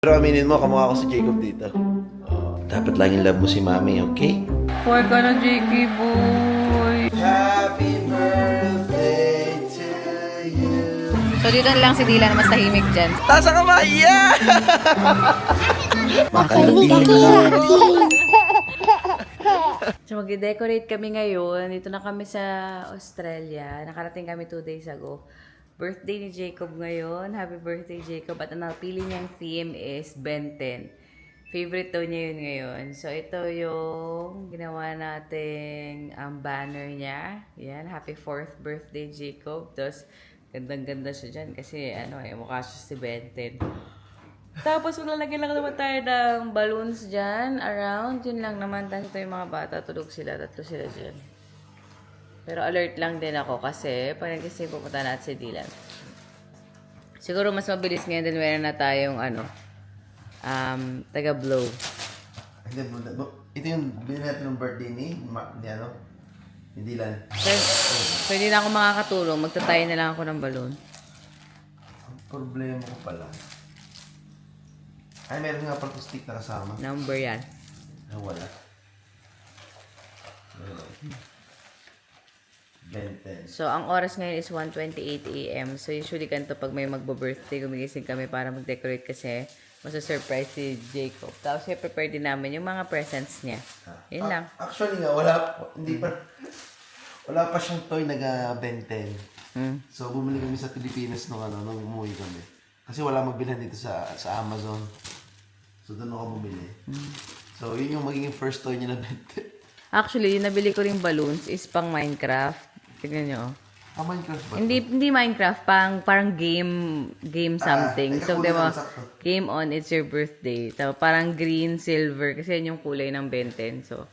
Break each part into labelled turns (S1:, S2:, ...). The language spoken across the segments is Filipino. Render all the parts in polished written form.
S1: Pero aminin mo, kamukha ko si Jacob dito. Dapat lang in love mo si Mami, okay?
S2: For ka na, JK boy.
S1: Happy birthday to you.
S2: So, dito na lang si Dylan, mas tahimik dyan.
S1: Taas ang kamay! Yeah!
S2: So, mag-decorate kami ngayon. Dito na kami sa Australia. Nakarating kami 2 days ago. Birthday ni Jacob ngayon. Happy birthday, Jacob. At ang napili niyang theme is Ben 10. Favorite daw niya yun ngayon. So, ito yung ginawa nating banner niya. Yan, happy 4th birthday, Jacob. Tapos, gandang-ganda siya dyan kasi mukha siya si Ben 10. Tapos, maglalagay lang naman tayo ng balloons dyan, around. Yun lang naman. Tapos ito yung mga bata, tulog sila, 3 sila dyan. Pero alert lang din ako kasi pag nagising pupunta natin si Dylan. Siguro mas mabilis ngayon din meron na tayong taga-blow.
S1: Ito yung binili natin ng birthday ni Dylan.
S2: So, hindi na ako makakatulong. Magtatayo na lang ako ng balloon.
S1: Ang problema ko pala. Ay, meron nga pala stick na kasama.
S2: Number yan.
S1: Wala. Benten.
S2: So, ang oras ngayon is 1:28 AM. So, usually ganito pag may magbo-birthday, gumigising kami para mag-decorate kasi masa-surprise si Jacob. Tapos, i-prepare din namin yung mga presents niya. Yun lang.
S1: Actually nga, wala pa siyang toy naga-Benten. So, bumili kami sa Pilipinas nung umuwi kami. Kasi wala magbilhan dito sa Amazon. So, doon ako bumili. So, yun yung magiging first toy niya na Benten.
S2: Actually, yung nabili ko ring balloons is pang Minecraft. Tignan nyo.
S1: Minecraft ba?
S2: Hindi Minecraft, parang game something. So, di ba, game on, it's your birthday. So, parang green, silver, kasi yan yung kulay ng Benten. So,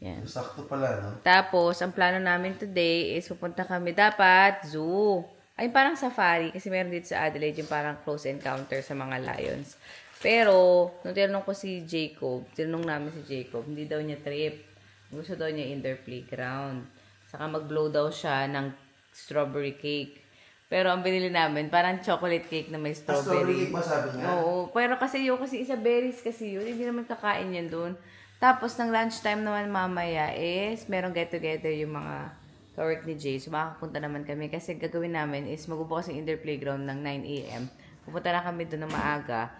S2: yan.
S1: So, sakto pala, no?
S2: Tapos, ang plano namin today is pupunta kami dapat zoo. Ay, parang safari, kasi meron dito sa Adelaide yung parang close encounter sa mga lions. Pero, nung tinanong ko si Jacob, tinanong namin si Jacob, hindi daw niya trip. Gusto daw niya indoor playground. Saka mag-blow daw siya ng strawberry cake. Pero ang binili namin, parang chocolate cake na may strawberry.
S1: Strawberry cake ba sabi niya?
S2: Oo. Pero kasi isa berries kasi yun. Hindi naman kakain yan doon. Tapos, ng lunchtime naman mamaya is, merong get-together yung mga ka-work ni Jay. So, makakapunta naman kami. Kasi gagawin namin is, magbubukas yung indoor playground ng 9 AM. Pupunta na kami doon ng maaga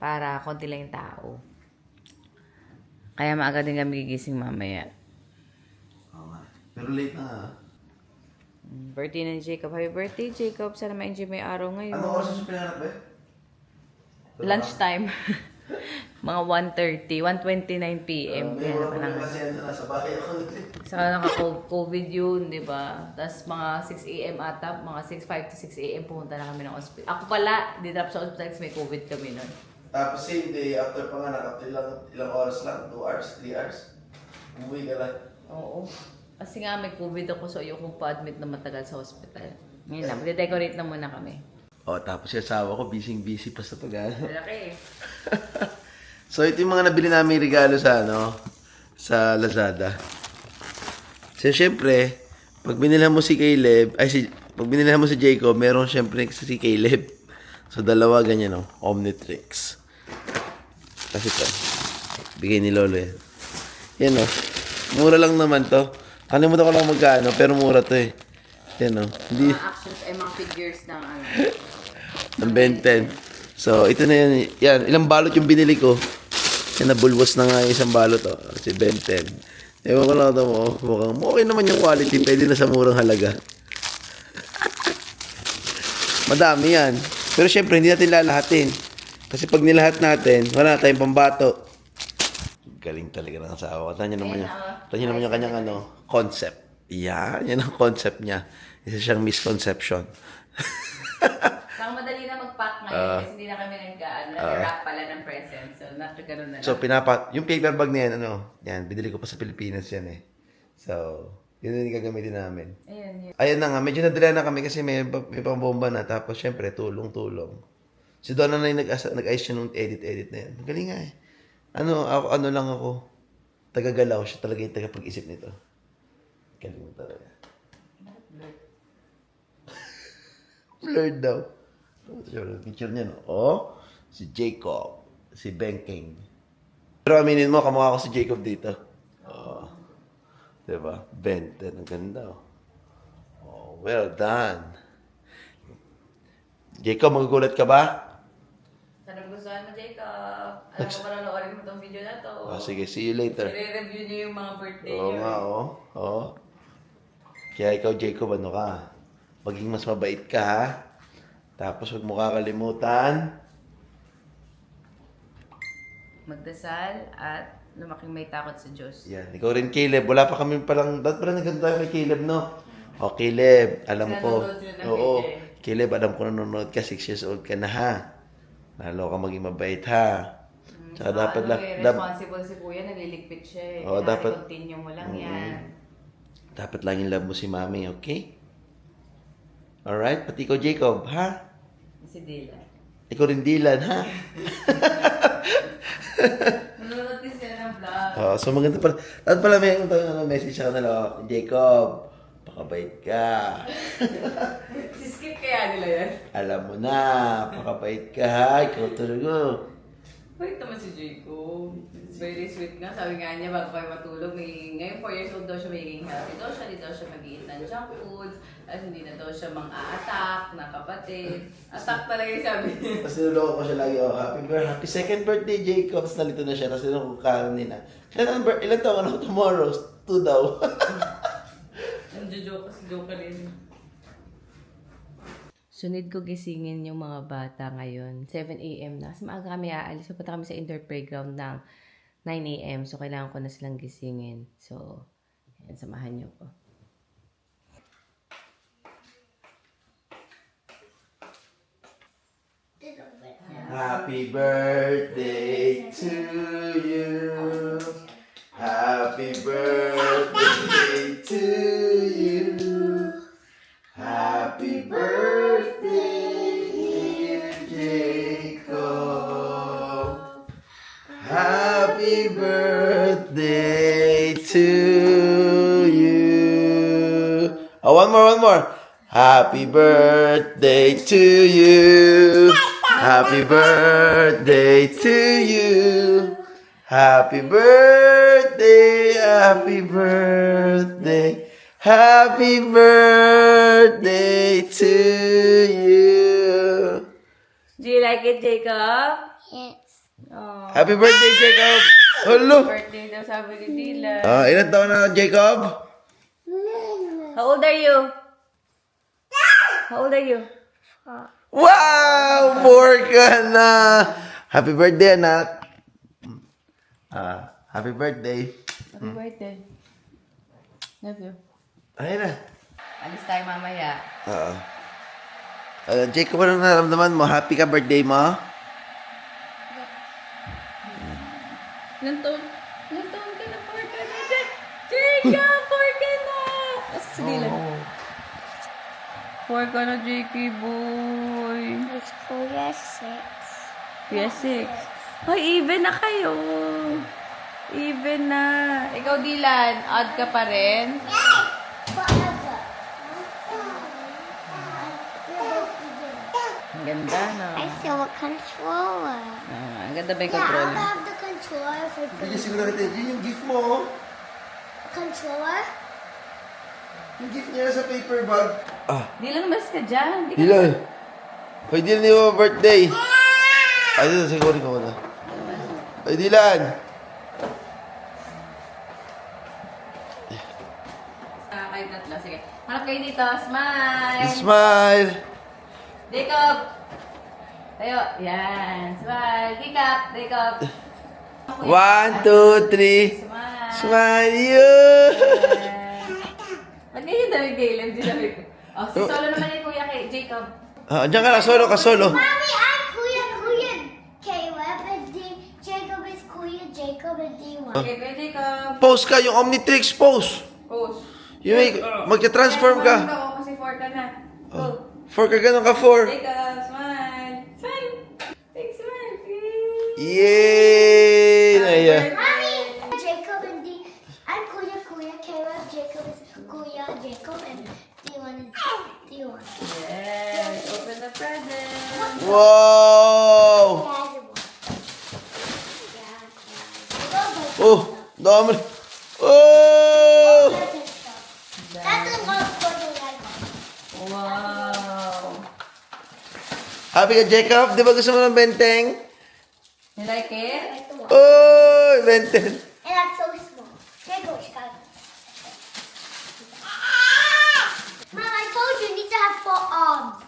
S2: para konti lang yung tao. Kaya maaga din kami gigising mamaya.
S1: Pero late na nga.
S2: Birthday na ni Jacob. Happy birthday, Jacob. Sana ma-enjoy mo yung araw ngayon.
S1: Anong oras yung pinanap ba?
S2: Lunchtime. Mga 1:29 PM.
S1: May wala pa kasi nasa bahay ako.
S2: Saka naka-COVID yun, di ba? Tapos mga 6 AM ata, mga 5 to 6 AM pumunta na kami ng hospital. Ako pala, dinrap sa hospital kasi may COVID kami nun.
S1: Tapos same day, after panganak, after ilang oras lang, 2 hours, 3 hours. Umuwi ka lang.
S2: Oo. Kasi nga may COVID ako, so ayokong pa-admit na matagal sa hospital. Ngayon lang, mag-decorate na muna kami.
S1: Tapos yung asawa ko, busy pa sa
S2: Malaki eh.
S1: So, ito yung mga nabili namin regalo sa Lazada. So, syempre, pag binilhan mo si Caleb, pag binilhan mo si Jacob, meron syempre si Caleb. So, dalawa ganyan, Omnitrix. Kasi ito, bigay ni Lolo yan. Yan, mura lang naman to. Kalimutan ko lang magkano, pero mura to eh. Yan, Hindi,
S2: Mga actions ay mga figures ng
S1: ng Ben 10. So, ito na yan. Yan, ilang balot yung binili ko. Yan, nabulwas na nga yung isang balot, si Ben 10. Ewan ko lang ito mo. Mukhang okay naman yung quality. Pwede na sa murang halaga. Madami yan. Pero syempre, hindi natin lalahatin. Kasi pag nilahat natin, wala na tayong pambato. Galing talaga ng asawa ko. Tanyan naman yung kanyang concept. Yan ang concept niya. Isa siyang misconception.
S2: Parang madali na mag-pack ngayon kasi hindi na kami nag-wrap pala ng present. So, ganun na lang.
S1: So, yung paper bag na yan, yan, binili ko pa sa Pilipinas yan eh. So, yun yung gagamitin namin. Ayan na nga, medyo nadala na kami kasi may pambomba na. Tapos, syempre, tulong-tulong. Si Donna na yung nag-ayos siya nung edit na yan. Magaling nga eh. Ako, tagagalaw siya talaga yung tagapag-isip nito. Galing mo talaga. Blurred daw. Picture niya, no? si Jacob, si Benking. Pero aminin mo, kamukha ko si Jacob dito. Oh. Diba? Bente, ang ganda. Oh, well done. Jacob, magugulat ka ba?
S2: Sana gustuhan mo, Jacob. Alam ko pa naloorin mo tong video na to.
S1: Oh, sige, see you later.
S2: I-review niyo yung mga birthday
S1: Oo
S2: niyo.
S1: nga, oh. Oo. Kaya ikaw, Jacob, ano ka? Maging mas mabait ka, ha? Tapos huwag mo kakalimutan.
S2: Magdasal at lumaking may takot sa Diyos.
S1: Yan. Ikaw rin, Caleb. Wala pa kami palang... Dapat pala nagkanta tayo kay Caleb, no? O, Caleb, alam ko.
S2: Nanonood sila ng
S1: Oo.
S2: video.
S1: Caleb, alam ko nanonood ka. 6 years old ka na, ha? Lalo ka maging mabait, ha? Tsaka dapat lang...
S2: responsible si Kuya, naliligpit siya eh.
S1: Oo, dapat-
S2: continue mo lang yan.
S1: Dapat lang love mo si Mami, okay? Alright? Pati ikaw, Jacob, ha?
S2: Si Dylan.
S1: Ikaw rin, Dylan, ha?
S2: Nanonood din siya ng vlog.
S1: So maganda pala. Dapat pala may message sa kanila. Jacob, pakabait ka.
S2: Si-skip kaya nila yan.
S1: Alam mo na, pakabait ka, ha? Ikaw talaga.
S2: Wait naman si Jacob. Very sweet nga. Sabi nga niya, bago kayo matulog, ngayon 4 years old daw siya, magiging healthy daw siya, hindi daw siya mag-eat ng junk food, at hindi na daw siya mang-a-attack ng kapatid. Attack talaga yung sabi niya.
S1: Tapos niloloko ko siya lagi, oh, happy second birthday, Jacob. Tapos nalito na siya, tapos niloloko nila. Ilan taon ka na tomorrow? 2 daw.
S2: Nandiyo-joke kasi joke rin. Sunod ko gisingin yung mga bata ngayon. 7 a.m. na. Kasi maaga kami aalis. Papunta kami sa indoor playground ng 9 a.m. So, kailangan ko na silang gisingin. So, yan, samahan niyo ko.
S1: Happy birthday to you. Happy birthday to you. Happy birthday, dear Jacob. Happy birthday to you. Oh, one more. Happy birthday to you. Happy birthday to you. Happy birthday, happy birthday. Happy birthday to you.
S2: Do you like it, Jacob?
S3: Yes.
S2: Oh,
S1: Happy birthday, Jacob. Hello.
S2: birthday daw sabi ni Dylan.
S1: Ilan taon na, Jacob?
S2: How old are you? How old are you?
S1: Wow! 4 ka na! Happy birthday, anak. Happy birthday.
S2: Happy birthday. Love you.
S1: Ayun na.
S2: Alis tayo mamaya.
S1: Oo. Jacob, anong naramdaman mo? Happy ka birthday mo?
S2: Ilan taon ka na? 4 ka na. Jacob, 4 ka na! Asa si Dylan? 4 ka na, JK boy.
S3: It's Kuya 6.
S2: Yes, 6. Hoy, even na kayo. Even na. Ikaw, Dylan, odd ka pa rin?
S3: Forever.
S2: Ang ganda, no?
S3: I saw a controller.
S2: Ang ganda ba yung
S3: Yeah,
S2: control?
S3: I'll have the controller for
S1: Hindi siguro kita. Yun yung gift mo. Oh.
S3: controller.
S1: Yung gift niya sa paper bag.
S2: Dylan, mas ka dyan. Di ka-
S1: Dylan. Hoy, Dylan, di mo birthday. Ay, dito, siguro ko muna. Hoy, Dylan.
S2: Kayo tatlo. Sige. Harap kayo dito. Smile.
S1: Smile.
S2: Jacob. Tayo. Yan. Smile. Jacob. Jacob.
S1: 1, 2, 3.
S2: Smile.
S1: Smile you.
S2: Ba't ganyan dami Caleb? Di sabi ko. Oh, si Solo naman yung kuya kay Jacob.
S1: Diyan ka na, solo ka, solo.
S3: Mommy, I'm Kuya Caleb, and Jacob is Kuya Jacob, and D1.
S2: Okay, kuya Jacob.
S1: Pose ka, yung Omnitrix pose.
S2: Pose.
S1: Yung may, magka-transform ka.
S2: Kasi 4 ka na. Go.
S1: 4 ka, ganun ka, 4.
S2: Jacob, smile. Smile. Big smile. please.
S1: Yay! Ayan.
S3: Mommy, Jacob and I'm Kuya Caleb, Jacob is Kuya Jacob, and D1 is D1.
S2: Yes. Open the present.
S1: Wow! Oh, dami. Oh!
S3: That's a lot for the light.
S2: Wow!
S1: Happy ka, Jacob? Di ba gusto mo ng benteng?
S2: You like it?
S3: Like the one.
S1: Oh, benteng.
S3: And that's so small. Here goes, guys. Mom, I told you need to have 4 arms.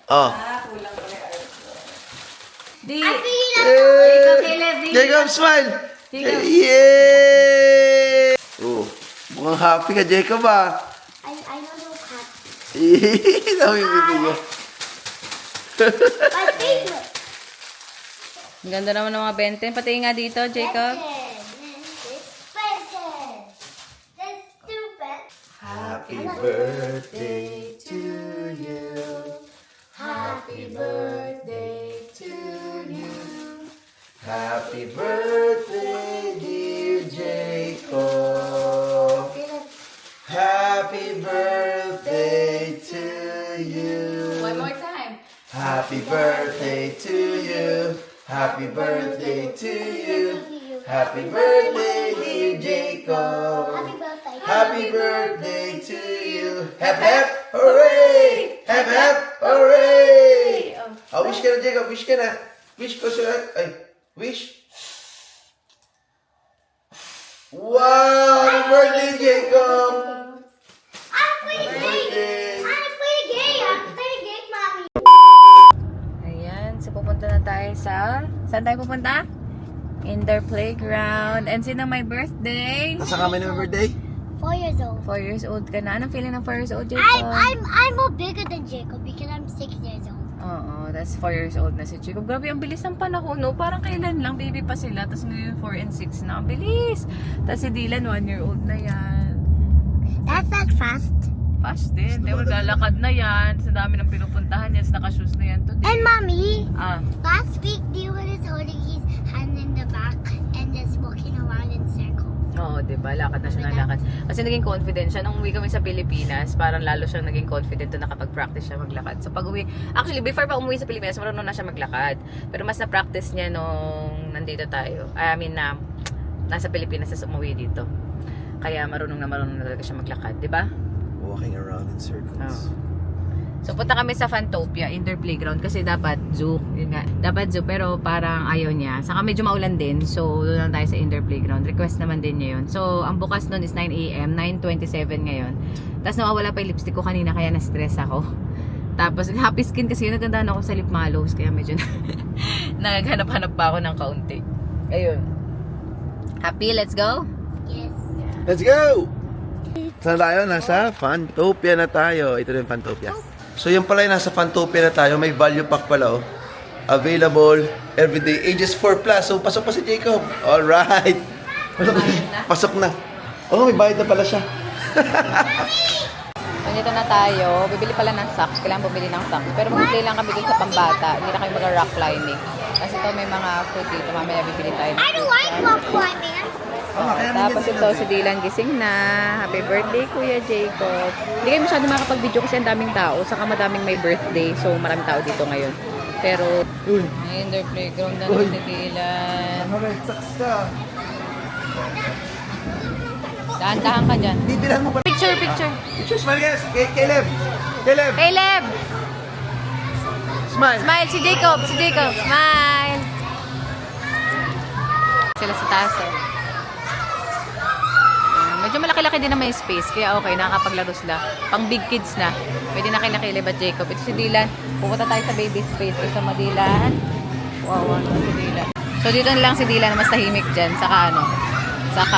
S1: Oh.
S2: Kulang pala yung arms mo. Di!
S3: I feel like
S2: Jacob, Caleb, di!
S1: Jacob, smile!
S2: Jacob.
S1: Yay! Oh, mukhang happy ka, Jacob, ah.
S3: I know no cat.
S1: Dami bibigyan.
S3: My favorite.
S2: Ang ganda naman ng mga benten. Pati nga dito, Jacob.
S3: That's stupid.
S1: Happy birthday to you.
S3: Happy
S1: birthday to you. Happy birthday, dear Jacob. Happy birthday to you.
S2: One more time.
S1: Happy birthday to you. Happy birthday to you. Happy birthday, dear Jacob.
S3: Happy birthday.
S1: Happy birthday to you. Hep hep, hooray! Hep hep, hooray! Oh, wish ka na, Jacob. Wish ka na. Wish ko siya. Ay, wish. Wow! Happy birthday, Jacob!
S3: I'm playing
S1: Birthday.
S3: game. I'm playing game. I'm playing game, mommy.
S2: Ayan, so pupunta na tayo sa... Saan tayo pupunta? Indoor playground. And sino may birthday?
S1: Nasa kami na birthday?
S3: 4 years old.
S2: 4 years old ka na. Anong feeling ng 4 years old, Jacob?
S3: I'm more bigger than Jacob because I'm 6 years old.
S2: Oo, that's 4 years old na si Jacob. Grabe, ang bilis ng panahon, no? Parang kailan lang, baby pa sila. Tapos ngayon 4 and 6 na. Ang bilis! Tapos si Dylan, 1 year old na yan.
S3: That's not fast.
S2: Fast din. Di ba, lalakad na yan. Sa dami ng pinupuntahan yan. Naka-shoes na yan today.
S3: And mommy,
S2: Ah,
S3: last week Dylan is holding his hand in the back and just walking around in circles.
S2: oo, di ba? Lakad na siya ng lakad. Kasi naging confident siya. Nung umuwi kami sa Pilipinas, parang lalo siyang naging confident na nakapag-practice siya maglakad. So pag uwi, actually before pa umuwi sa Pilipinas, marunong na siya maglakad. Pero mas na-practice niya nung nandito tayo. I mean, nasa Pilipinas na umuwi dito. Kaya marunong na talaga siya maglakad, di ba?
S1: Walking around in circles.
S2: So punta kami sa Fantopia indoor playground kasi dapat zoo, yun nga. Dapat zoo pero parang ayaw niya. Saka medyo maulan din. So doon lang tayo sa indoor playground. Request naman din niya yun. So ang bukas noon is 9 AM, 9:27 ngayon. Tapos nawawala pa yung lipstick ko kanina kaya na-stress ako. Tapos happy skin kasi yun, nagandaan ako sa lip mallows kaya medyo naghanap-hanap pa ako ng kaunti. Ayun. Happy, let's go.
S3: Yes.
S1: Let's go! Saan tayo? Nasa Fantopia na tayo. Ito rin Fantopia. So yung pala yung nasa Fantopia na tayo, may value pack pala oh. Available everyday ages 4+. So pasok pa si Jacob. Alright. Pasok na. Oh, may bayad na pala siya.
S2: Nandito na tayo. Bibili pala ng socks. Kailangan bumili ng socks. Pero mag-play lang kami dun sa pambata. Hindi na kami mag-rock climbing. Kasi ito may mga food dito. Mamaya bibili tayo ng
S3: I don't
S2: food.
S3: like rock climbing.
S2: Tapos ito si Dylan gising na. Happy birthday Kuya Jacob. Hindi kayo masyado makakapag-video kasi ang daming tao. Saka madaming may birthday. So maraming tao dito ngayon. Pero indoor playground na si Dylan. Dahan-dahan ka dyan.
S1: Bibilan mo pa.
S2: Picture.
S1: Picture, smile guys. Caleb.
S2: Caleb!
S1: Smile.
S2: Smile si Jacob. Smile! Sila sa taas eh. Medyo malaki-laki din naman yung space, kaya okay, nakakapaglaro sila. Pang big kids na. Pwede na kinakilib at Jacob. Ito si Dylan. Pupunta tayo sa baby space. Ito mo Dylan. Wow, si Dylan. So dito na lang si Dylan na mas tahimik dyan. Saka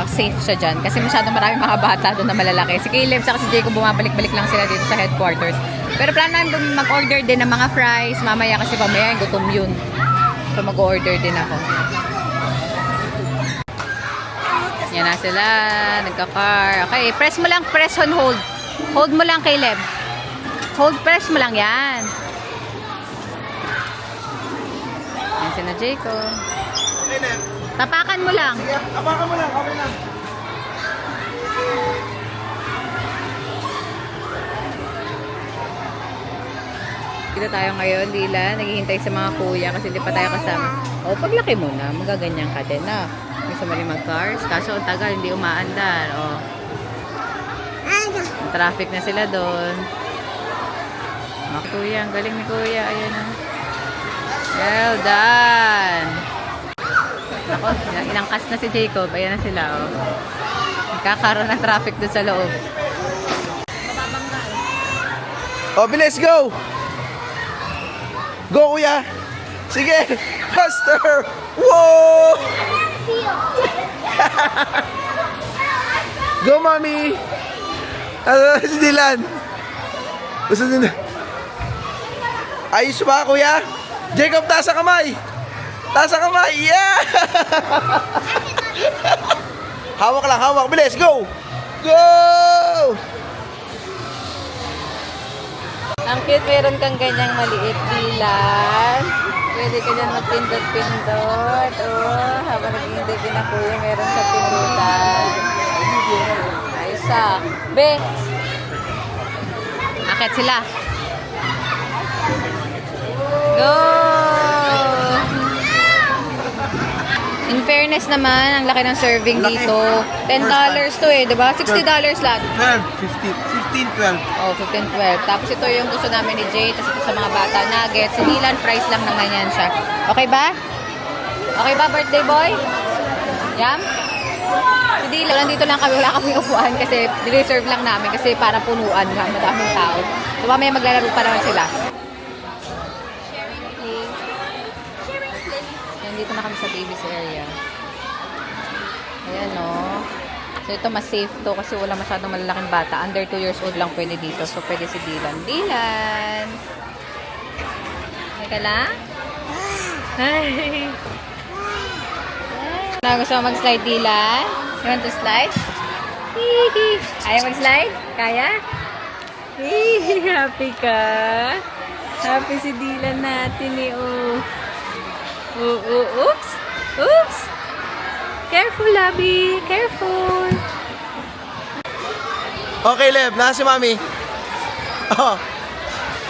S2: safe siya dyan. Kasi masyadong maraming mga bata doon na malalaki. Si Caleb saka si Jacob bumabalik-balik lang sila dito sa headquarters. Pero plan namin mag-order din ng mga fries. Mamaya kasi pamaya gutom yun. So mag-order din ako. Yan na sila, nagka-car. Okay, press mo lang, press on hold. Hold mo lang, Caleb. Press mo lang yan. Yan sila, Jacob. Tapakan mo lang.
S1: Tapakan mo lang, okay lang.
S2: Dito tayo ngayon, Dylan. Naghihintay sa mga kuya kasi hindi pa tayo kasama. O, paglaki mo na, magaganyan ka din na. May gusto mo rin mag-cars. Kaso ang tagal, hindi umaandar. Oh. Traffic na sila doon. Oh, kuya, ang galing ni kuya. Ayan o. Well done! Ako, inangkas na si Jacob. Ayan na sila, oh. Nagkakaroon ng traffic doon sa loob.
S1: Oh, bilis, go! Go, kuya! Sige! Faster! Whoa! Go, mommy! Si Dylan! Gusto din. Ayos ba, kuya? Jacob, taas ang kamay! Taas ang kamay! Yeah! Hawak lang, hawak. Bilis, go! Go!
S2: Ang cute, meron kang ganyang maliit bilan. Pwede ka dyan magpindot-pindot. Oh, habang nag-iintay din ako, meron sa pindutan. Ayos ah. Be! Akit sila. Go! In fairness naman, ang laki ng serving
S1: Laki.
S2: dito. $10 to eh, diba? $60 lang.
S1: 12, 15, 12.
S2: Oh, 15, 12. Tapos ito yung gusto namin ni Jay. Tapos ito sa mga bata, nuggets. Si Dylan, price lang naman yan siya. Okay ba? Okay ba, birthday boy? Yum? Si Dylan, nandito lang kami. Wala kami upuan kasi reserve lang namin kasi para punuan nga. Madaming tao. So, mamaya maglalaro pa naman sila. Nandito na kami sa babies area. Ayan, no? So, ito mas safe to kasi wala masyadong malalaking bata. Under 2 years old lang pwede dito. So, pwede si Dylan. Dylan! Teka lang? Hi! Gusto mo mag-slide, Dylan? You want to slide? Hihi! Ayaw mag-slide? Kaya? Hihi! Happy ka? Happy si Dylan natin eh, oh. Oops! Oops! Careful, Abby! Careful!
S1: Okay, Lev. Nasa si Mami. Oh.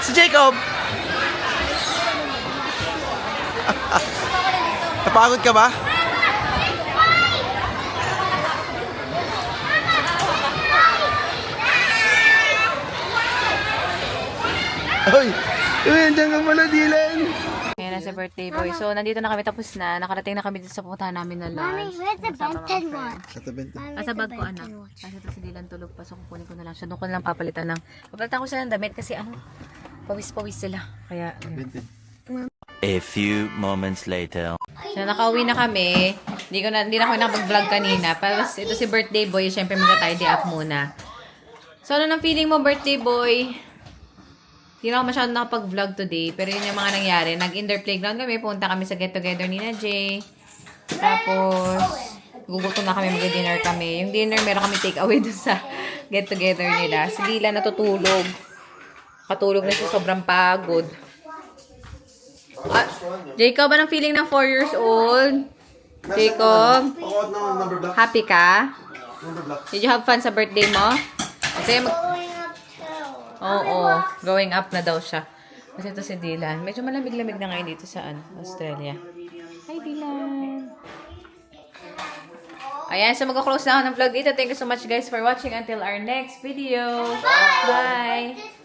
S1: Si Jacob. Napagod ka ba? Uy! Uy, andyan ka pala, Dylan.
S2: Ayan na sa birthday boy. So, nandito na kami tapos na. Nakarating na kami dito sa puntahan namin na
S3: Mommy,
S2: lunch.
S3: where's the
S2: Kasama
S3: Ben 10
S2: mga friends.
S3: watch?
S1: Sa tabenta.
S2: Nasa bag ko, anak. Kasi ito si Dylan tulog pa. So, kukunin ko na lang siya. Doon ko na lang papalitan ng... Papalitan ko sila ng damit kasi ano, pawis-pawis sila. Kaya, ayan.
S4: A few moments later.
S2: So, nakauwi na kami. Hindi na ako nakapag-vlog kanina. Pero ito si birthday boy. Siyempre, magta-tidy up muna. So, ano nang feeling mo, birthday boy? Hindi na ako masyadong nakapag-vlog today. Pero yun yung mga nangyari. Nag-indoor playground kami. Punta kami sa get-together ni na Jay. Tapos, gugutom na kami. Mag-dinner kami. Yung dinner, meron kami take-away dun sa get-together nila. Si Lila natutulog. Katulog na siya. Sobrang pagod. Jacob, anong feeling ng 4 years old? Jacob,
S1: Pakot ng number block.
S2: happy ka?
S1: Number block.
S2: Did you have fun sa birthday mo? Kasi
S3: Going up hill.
S2: Oo, going up na daw siya. Kasi ito si Dylan. Medyo malamig-lamig na ngayon dito sa Australia. Hi, Dylan! Ayan, so mag-close na ako ng vlog dito. Thank you so much guys for watching until our next video. Bye!